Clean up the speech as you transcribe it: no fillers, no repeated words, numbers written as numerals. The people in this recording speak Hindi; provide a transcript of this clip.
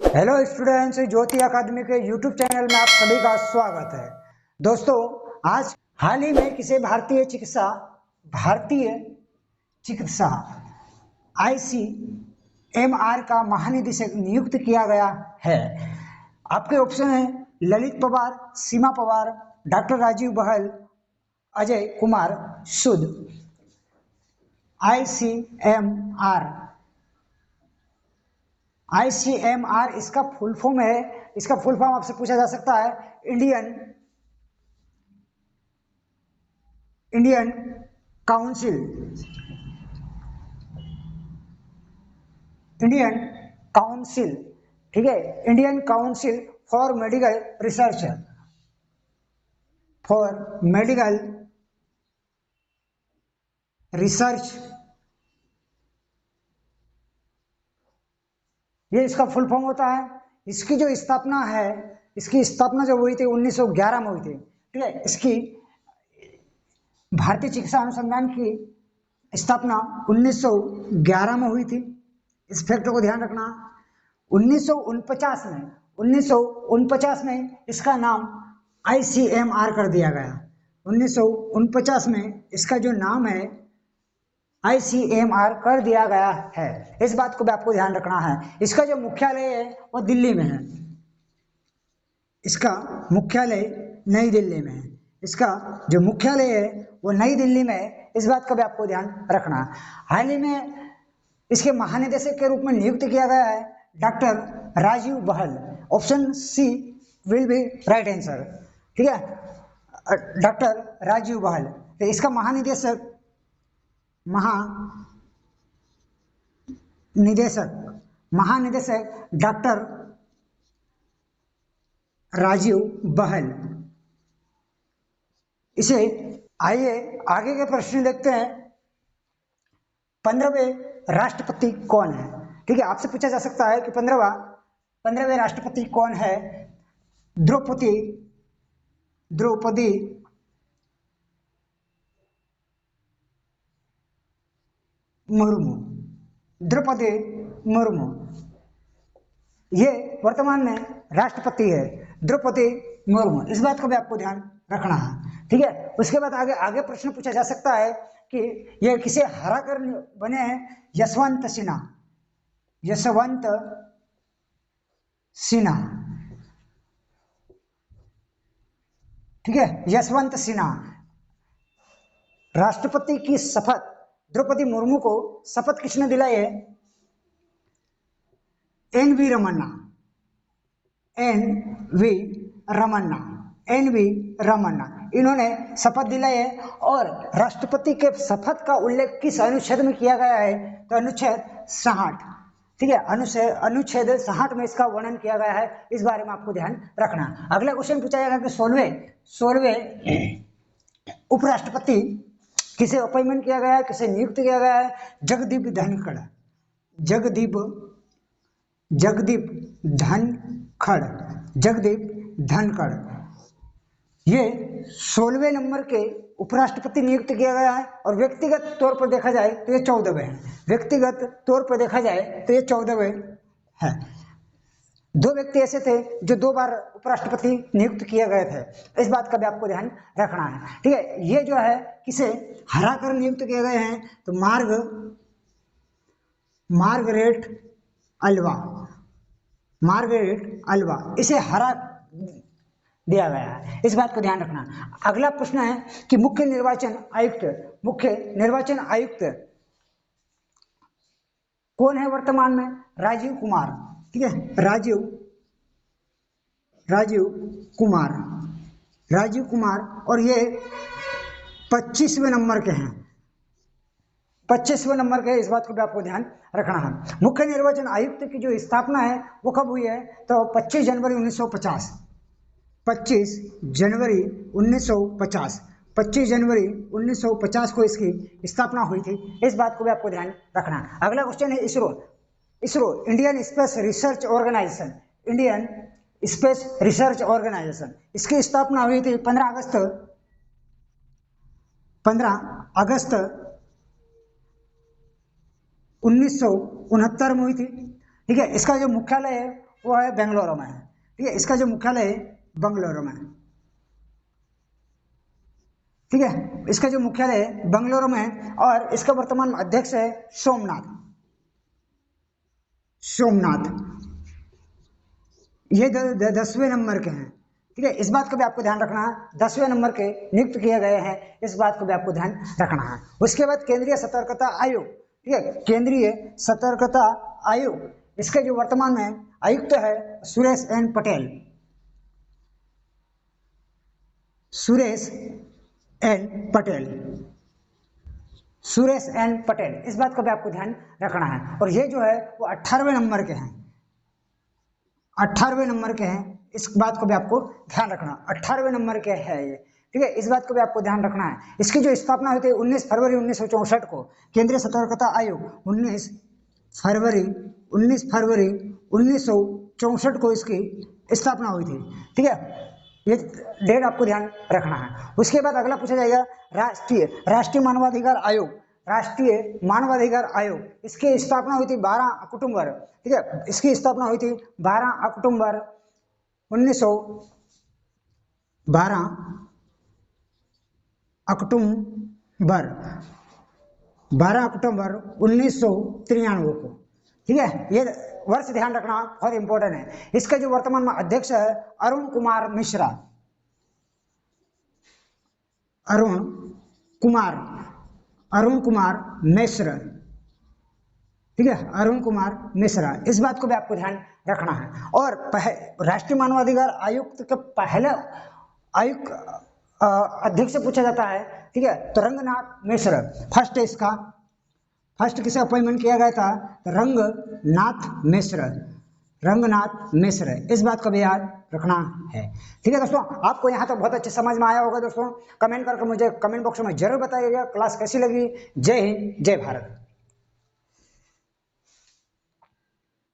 हेलो स्टूडेंट्स, ज्योति अकादमी के यूट्यूब चैनल में आप सभी का स्वागत है। दोस्तों, आज हाल ही में किसी भारतीय चिकित्सा ICMR का महानिदेशक नियुक्त किया गया है। आपके ऑप्शन है ललित पवार, सीमा पवार, डॉक्टर राजीव बहल, अजय कुमार सूद। ICMR इसका फुल फॉर्म है। इसका फुल फॉर्म आपसे पूछा जा सकता है इंडियन काउंसिल ठीक है, Indian council for medical research ये इसका फुल फॉर्म होता है। इसकी जो स्थापना है, इसकी स्थापना जो हुई थी 1911 में हुई थी। ठीक है, इसकी भारतीय चिकित्सा अनुसंधान की स्थापना 1911 में हुई थी। इस फैक्ट को ध्यान रखना। 1949 में इसका नाम ICMR कर दिया गया। 1949 में इसका जो नाम है ICMR कर दिया गया है। इस बात को भी आपको ध्यान रखना है। इसका जो मुख्यालय है वो दिल्ली में है। इसका मुख्यालय नई दिल्ली में है। इसका जो मुख्यालय है वो नई दिल्ली में है। इस बात का भी आपको ध्यान रखना। हाल ही में इसके महानिदेशक के रूप में नियुक्त किया गया है doctor Rajiv Bahl. Option C will be right answer. ठीक है, डॉक्टर राजीव बहल। तो इसका महानिदेशक डॉक्टर राजीव बहल। इसे आइए आगे के प्रश्न देखते हैं। 15वें राष्ट्रपति कौन है? ठीक है, आपसे पूछा जा सकता है कि 15वें राष्ट्रपति कौन है? द्रौपदी मुर्मू ये वर्तमान में राष्ट्रपति है, द्रौपदी मुर्मू। इस बात को भी आपको ध्यान रखना है। ठीक है, उसके बाद आगे प्रश्न पूछा जा सकता है कि यह किसे हरा कर बने हैं? यशवंत सिन्हा। ठीक है, यशवंत सिन्हा। राष्ट्रपति की शपथ द्रौपदी मुर्मू को शपथ किसने दिलाई है? एन वी रमन्ना इन्होंने शपथ दिलाई है। और राष्ट्रपति के शपथ का उल्लेख किस अनुच्छेद में किया गया है? तो अनुच्छेद 60। ठीक है, अनुच्छेद 60 में इसका वर्णन किया गया है। इस बारे में आपको ध्यान रखना। अगला क्वेश्चन पूछा जाएगा कि 16वें उपराष्ट्रपति किसे अपॉइंटमेंट किया गया है, किसे नियुक्त किया गया है? जगदीप धनखड़। ये 16वें नंबर के उपराष्ट्रपति नियुक्त किया गया है। और व्यक्तिगत तौर पर देखा जाए तो ये 14वें हैं। दो व्यक्ति ऐसे थे जो 2 बार उपराष्ट्रपति नियुक्त किए गए थे। इस बात का भी आपको ध्यान रखना है। ठीक है, ये जो है किसे हरा कर नियुक्त किए गए हैं? तो मार्गरेट अल्वा इसे हरा दिया गया है। इस बात को ध्यान रखना। अगला प्रश्न है कि मुख्य निर्वाचन आयुक्त कौन है वर्तमान में? राजीव कुमार। ठीक है, राजीव कुमार और ये 25वें नंबर के हैं। 25वें नंबर के। इस बात को भी आपको ध्यान रखना है। मुख्य निर्वाचन आयुक्त की जो स्थापना है वो कब हुई है? तो 25 जनवरी 1950 को इसकी स्थापना हुई थी। इस बात को भी आपको ध्यान रखना। अगला क्वेश्चन है ISRO Indian space research organisation. इसकी स्थापना हुई थी 15 अगस्त 1969 में हुई थी। ठीक है, इसका जो मुख्यालय है वो है बेंगलुरु में है। ठीक है, इसका जो मुख्यालय है बेंगलुरु में, ठीक है, इसका जो मुख्यालय है बेंगलुरु में है और इसका वर्तमान अध्यक्ष है सोमनाथ। ये 10वें नंबर के हैं। ठीक है, इस बात को भी आपको ध्यान रखना है, 10वें नंबर के नियुक्त किए गए हैं, इस बात को भी आपको ध्यान रखना है। उसके बाद केंद्रीय सतर्कता आयोग, ठीक है, केंद्रीय सतर्कता आयोग, इसके जो वर्तमान में आयुक्त है सुरेश एन पटेल। सुरेश एन पटेल, इस बात का भी आपको ध्यान रखना है। और ये जो है वो 18वें नंबर के हैं, 18वें नंबर के हैं, इस बात को भी आपको ध्यान रखना, 18वें नंबर के है ये। ठीक है, इस बात को भी आपको ध्यान रखना है। इसकी जो स्थापना हुई थी 19 फरवरी 1964 को, केंद्रीय सतर्कता आयोग 19 फरवरी 1964 को इसकी स्थापना हुई थी। ठीक है, ये डेट आपको ध्यान रखना है। उसके बाद अगला पूछा जाएगा राष्ट्रीय मानवाधिकार आयोग। राष्ट्रीय मानवाधिकार आयोग, इसकी स्थापना हुई थी 12 अक्टूबर। ठीक है, इसकी स्थापना हुई थी 12 अक्टूबर 1993 को। ठीक है, ये वर्ष ध्यान रखना बहुत इंपॉर्टेंट है। इसका जो वर्तमान में अध्यक्ष है अरुण कुमार मिश्रा। अरुण कुमार मिश्रा, ठीक है, अरुण कुमार मिश्रा, इस बात को भी आपको ध्यान रखना है। और राष्ट्रीय मानवाधिकार आयुक्त के पहले आयुक्त अध्यक्ष से पूछा जाता है। ठीक है, तो रंगनाथ मिश्र फर्स्ट किसे अपॉइंटमेंट किया गया था, तो रंगनाथ मिश्र, इस बात को भी याद रखना है। ठीक है दोस्तों, आपको यहाँ तो बहुत अच्छे समझ में आया होगा दोस्तों। कमेंट करके मुझे कमेंट बॉक्स में जरूर बताइएगा क्लास कैसी लगी। जय हिंद, जय भारत।